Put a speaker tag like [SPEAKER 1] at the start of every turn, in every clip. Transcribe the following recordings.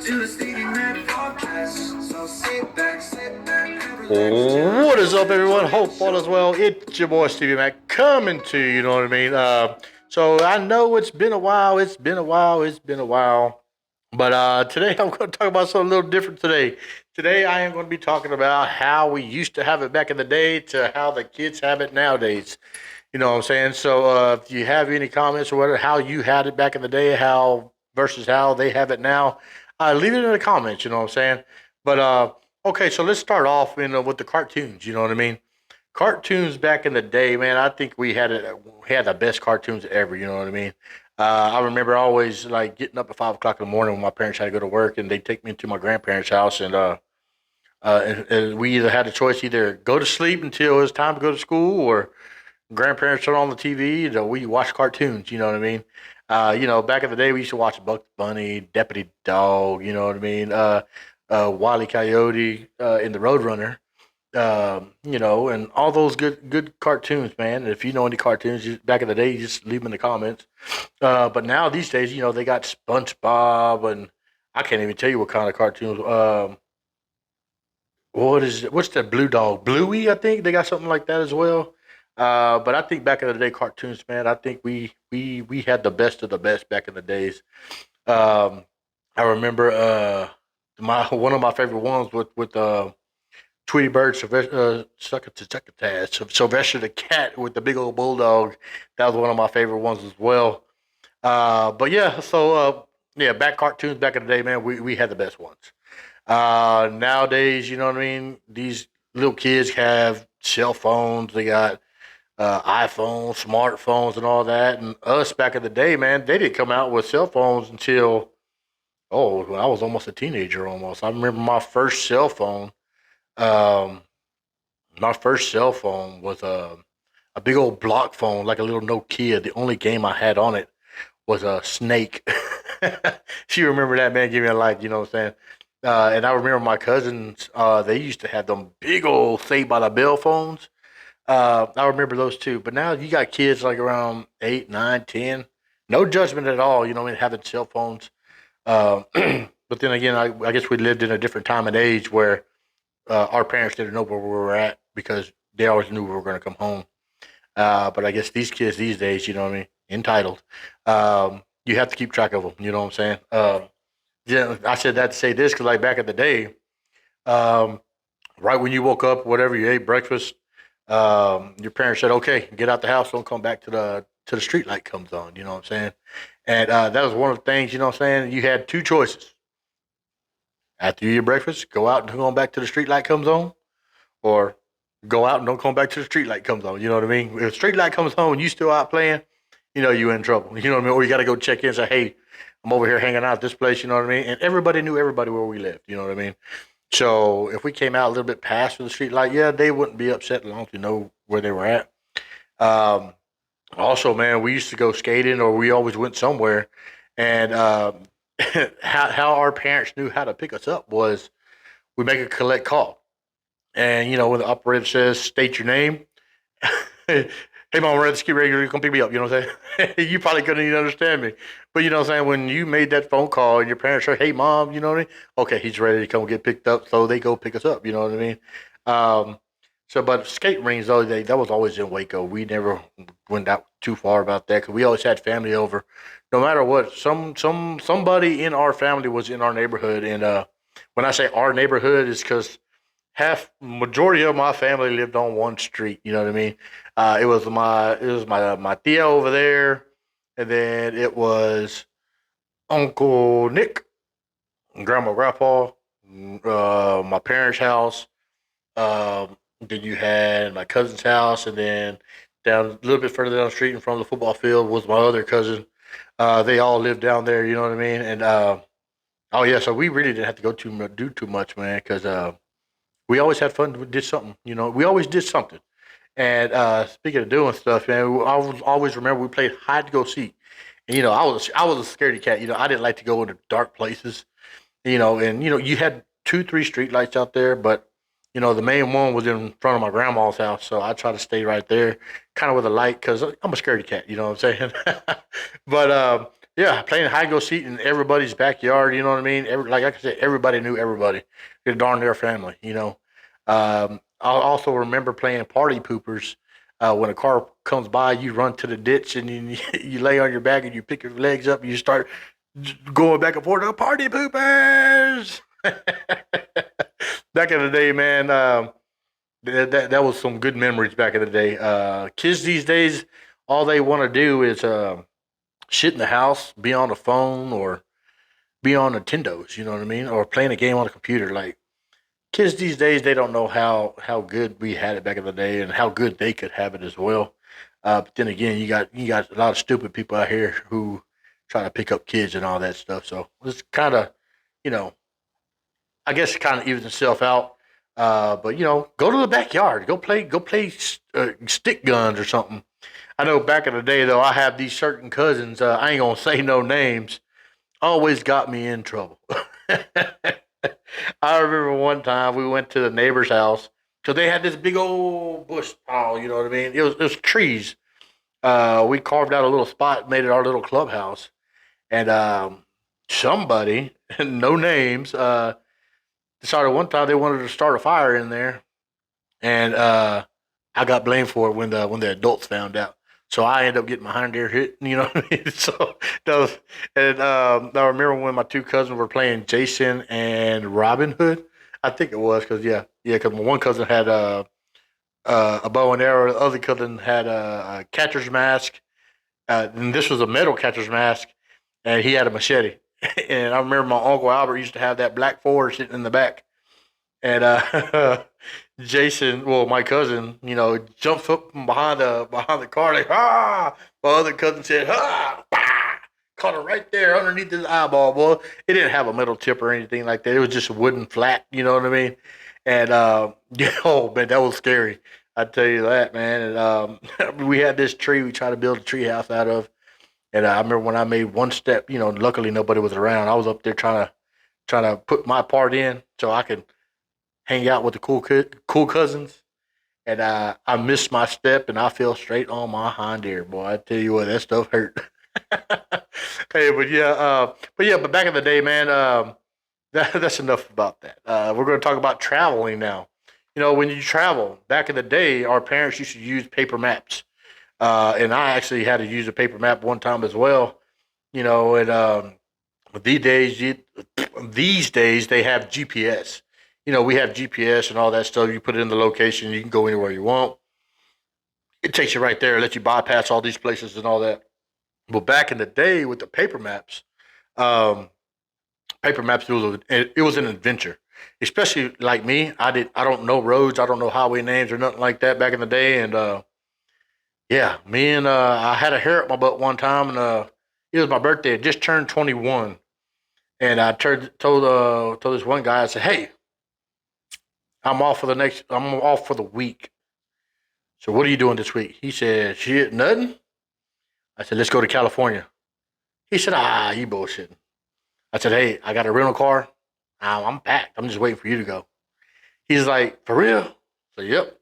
[SPEAKER 1] to the Stevie Mac podcast. So sit back, and
[SPEAKER 2] What is up, everyone? Hope all is well. It's your boy Stevie Mac coming to you. You know what I mean? So I know it's been a while. It's been a while. But today I'm going to talk about something a little different today. Today I am going to be talking about how we used to have it back in the day to how the kids have it nowadays. You know what I'm saying? So if you have any comments or whatever, how you had it back in the day, how versus how they have it now, leave it in the comments. You know what I'm saying? But okay, so let's start off with the cartoons. You know what I mean? Cartoons back in the day, man. I think we had the best cartoons ever. You know what I mean? I remember always like getting up at 5 o'clock in the morning when my parents had to go to work, and they take me to my grandparents' house, and we either had a choice, either go to sleep until it was time to go to school, or grandparents turn on the TV, and we watch cartoons. You know what I mean? Back in the day, we used to watch Bugs Bunny, Deputy Dog. You know what I mean? Wile E. Coyote, in the Roadrunner. And all those good cartoons, man. And if you know any cartoons back in the day, just leave them in the comments. But now these days, they got SpongeBob, and I can't even tell you what kind of cartoons. What's that blue dog? Bluey, I think they got something like that as well. But I think back in the day, cartoons, man. I think we had the best of the best back in the days. Um, I remember my one of my favorite ones with Tweety Bird, Sylvester the cat with the big old bulldog. That was one of my favorite ones as well. But yeah, so back cartoons back in the day, man. We had the best ones. Nowadays, you know what I mean. These little kids have cell phones. They got iPhones, smartphones, and all that. And us back in the day, man, they didn't come out with cell phones until when I was almost a teenager. Almost, I remember my first cell phone. Um, my first cell phone was a big old block phone, like a little Nokia. The only game I had on it was a Snake. If you remember that, man, give me a like. You know what I'm saying? And I remember my cousins. They used to have them big old Saved by the Bell phones. I remember those too. But now you got kids like around 8, 9, 10. No judgment at all. You know, what I mean, having cell phones. But then again, I guess we lived in a different time and age where our parents didn't know where we were at because they always knew we were going to come home. But I guess these kids these days, you know what I mean, entitled. You have to keep track of them. You know what I'm saying? Yeah, I said that to say this because like back in the day, um, right when you woke up, whatever you ate breakfast, your parents said, "Okay, get out the house. Don't come back to the street light comes on." You know what I'm saying? And that was one of the things. You know what I'm saying? You had two choices after you eat your breakfast: go out and come back to the street light comes on, or go out and don't come back to the street light comes on. You know what I mean? If the street light comes on and you still out playing, you in trouble. You know what I mean? Or you got to go check in and say, "Hey, I'm over here hanging out at this place." You know what I mean? And everybody knew everybody where we lived. You know what I mean? So if we came out a little bit past the street light, yeah, they wouldn't be upset as long as we know where they were at. Um, Also, man, we used to go skating, or we always went somewhere, and how our parents knew how to pick us up was we make a collect call, and when the operator says state your name, hey mom, we're at the ski regular, you come pick me up. You know what I'm saying? You probably couldn't even understand me, but you know what I'm saying. When you made that phone call and your parents say, "Hey mom," you know what I mean? Okay, he's ready to come get picked up, so they go pick us up. You know what I mean? Um, but skate rings though, that was always in Waco. We never went out too far about that because we always had family over. No matter what, somebody in our family was in our neighborhood, and when I say our neighborhood, is because half majority of my family lived on one street. You know what I mean? It was my tia over there, and then it was Uncle Nick, and Grandma, Grandpa, my parents' house. Then you had my cousin's house, and then down a little bit further down the street in front of the football field was my other cousin. They all lived down there. You know what I mean? And oh yeah, so we really didn't have to do too much, man, because we always had fun. We did something. We always did something. And speaking of doing stuff, man, I was always remember we played hide to go seek. And I was a scaredy cat. I didn't like to go into dark places. And you had two, three street lights out there, but the main one was in front of my grandma's house, so I try to stay right there, kind of with a light, because I'm a scaredy cat. You know what I'm saying? But Yeah, playing hide go seek in everybody's backyard. You know what I mean? Like I said, everybody knew everybody. They're darn near family. I also remember playing party poopers. When a car comes by, you run to the ditch and you lay on your back and you pick your legs up and you start going back and forth. "Oh, party poopers!" Back in the day, man. That was some good memories back in the day. Kids these days, all they want to do is shit in the house, be on the phone, or be on Nintendos. You know what I mean? Or playing a game on the computer. Like kids these days, they don't know how good we had it back in the day, and how good they could have it as well. But then again, you got a lot of stupid people out here who try to pick up kids and all that stuff. So it's kind of, you know, I guess it kind of evens itself out. But go to the backyard, go play stick guns or something. I know back in the day though, I have these certain cousins. I ain't gonna say no names. Always got me in trouble. I remember one time we went to the neighbor's house because they had this big old bush pile. You know what I mean? It was trees. We carved out a little spot, made it our little clubhouse, and somebody, no names, decided one time they wanted to start a fire in there, and I got blamed for it when the adults found out. So I ended up getting my hind ear hit. You know what I mean? So that was, and I remember when my two cousins were playing Jason and Robin Hood. I think it was because because my one cousin had a bow and arrow, the other cousin had a catcher's mask, and this was a metal catcher's mask, and he had a machete. And I remember my uncle Albert used to have that black Ford sitting in the back, and Jason, well, my cousin, jumps up from behind the car like ah. My other cousin said ah, bah! Caught him right there underneath his eyeball. Boy, it didn't have a metal tip or anything like that. It was just a wooden flat. You know what I mean? And oh man, that was scary. I tell you that, man. And we had this tree we tried to build a tree house out of. And I remember when I made one step. Luckily nobody was around. I was up there trying to put my part in so I could hang out with the cool cousins, and I missed my step and I fell straight on my hind ear. Boy, I tell you what, that stuff hurt. Hey, but back in the day, man, that's enough about that. We're going to talk about traveling now. When you travel, back in the day, our parents used to use paper maps, and I actually had to use a paper map one time as well. And these days, these days they have GPS. We have GPS and all that stuff. You put it in the location, you can go anywhere you want. It takes you right there, lets you bypass all these places and all that. But back in the day with the um, paper maps it was an adventure. Especially like me, I don't know roads, I don't know highway names or nothing like that back in the day. And yeah, me and I had a hair up my butt one time, and it was my birthday. I just turned 21, and I told this one guy, I said, "Hey, I'm off for the week. So what are you doing this week?" He said, "Shit, nothing." I said, "Let's go to California." He said, "Ah, you bullshitting." I said, "Hey, I got a rental car. I'm packed. I'm just waiting for you to go." He's like, "For real?" So yep.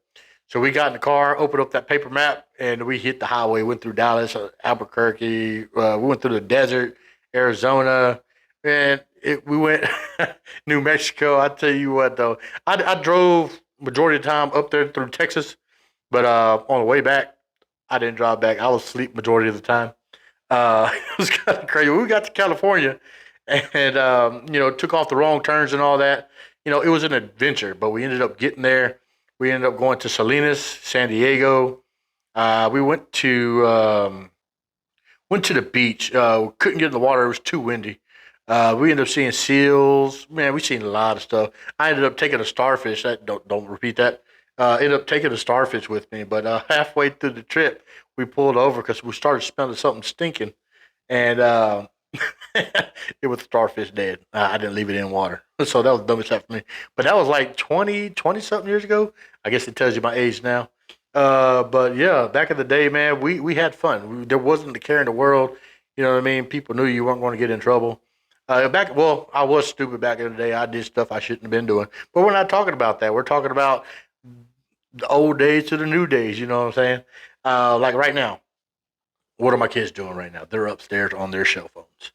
[SPEAKER 2] So we got in the car, opened up that paper map, and we hit the highway. Went through Dallas, Albuquerque. We went through the desert, Arizona, and we went New Mexico. I tell you what, though, I drove majority of the time up there through Texas, but on the way back, I didn't drive back. I was asleep majority of the time. It was kind of crazy. We got to California, and took off the wrong turns and all that. It was an adventure, but we ended up getting there. We ended up going to Salinas, San Diego. We went to the beach. Couldn't get in the water; it was too windy. We ended up seeing seals. Man, we seen a lot of stuff. I ended up taking a starfish. That don't repeat that. Ended up taking a starfish with me, but halfway through the trip, we pulled over because we started smelling something stinking, and it was starfish dead. I didn't leave it in water, so that was the dumbest stuff for me. But that was like 20 something years ago. I guess it tells you my age now. But yeah, back in the day, man, we had fun. There wasn't the care in the world. You know what I mean? People knew you weren't going to get in trouble. Well, I was stupid back in the day. I did stuff I shouldn't have been doing. But we're not talking about that. We're talking about the old days to the new days. You know what I'm saying? Like right now, what are my kids doing right now? They're upstairs on their cell phones.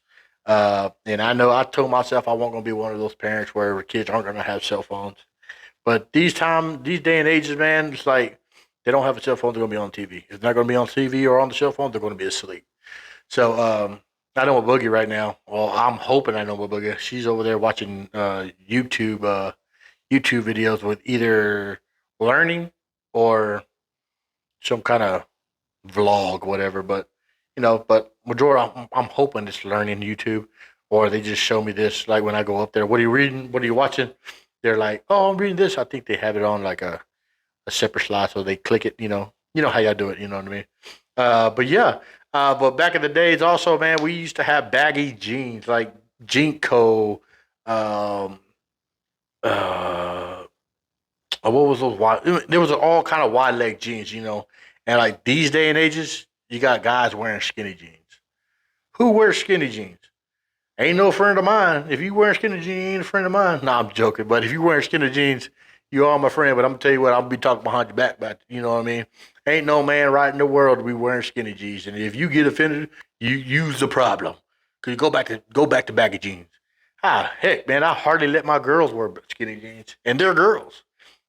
[SPEAKER 2] And I know I told myself I wasn't going to be one of those parents where kids aren't going to have cell phones. But these day and ages, man, it's like they don't have a cell phone. They're going to be on TV. If they're not going to be on TV or on the cell phone, they're going to be asleep. So I know a boogie right now. Well, I'm hoping I know a boogie. She's over there watching YouTube videos with either learning or some kind of vlog, whatever. But but majority, I'm hoping it's learning YouTube, or they just show me this like when I go up there. What are you reading? What are you watching? They're like, oh, I'm reading this. I think they have it on like a separate slide, so they click it. You know how y'all do it. You know what I mean? But yeah. But back in the days, also, man, we used to have baggy jeans like Jinko. Um, uh, what was those wide? There was all kind of wide leg jeans, and like these day and ages, you got guys wearing skinny jeans. Who wears skinny jeans? Ain't no friend of mine. If you wearing skinny jeans, you ain't a friend of mine. Nah, I'm joking. But if you wearing skinny jeans, you are my friend. But I'm gonna tell you what, I'm gonna be talking behind your back about. You know what I mean? Ain't no man right in the world to be wearing skinny jeans. And if you get offended, you use the problem. Cause you go back to baggy jeans. Ah, heck, man, I hardly let my girls wear skinny jeans, and they're girls.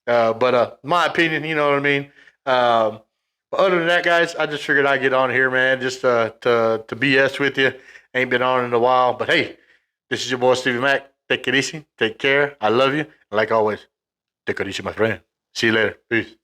[SPEAKER 2] But my opinion, you know what I mean. But other than that, guys, I just figured I'd get on here, man, just to BS with you. Ain't been on in a while, but hey, this is your boy Stevie Mac. Take it easy. Take care. I love you. And like always, take it easy, my friend. See you later. Peace.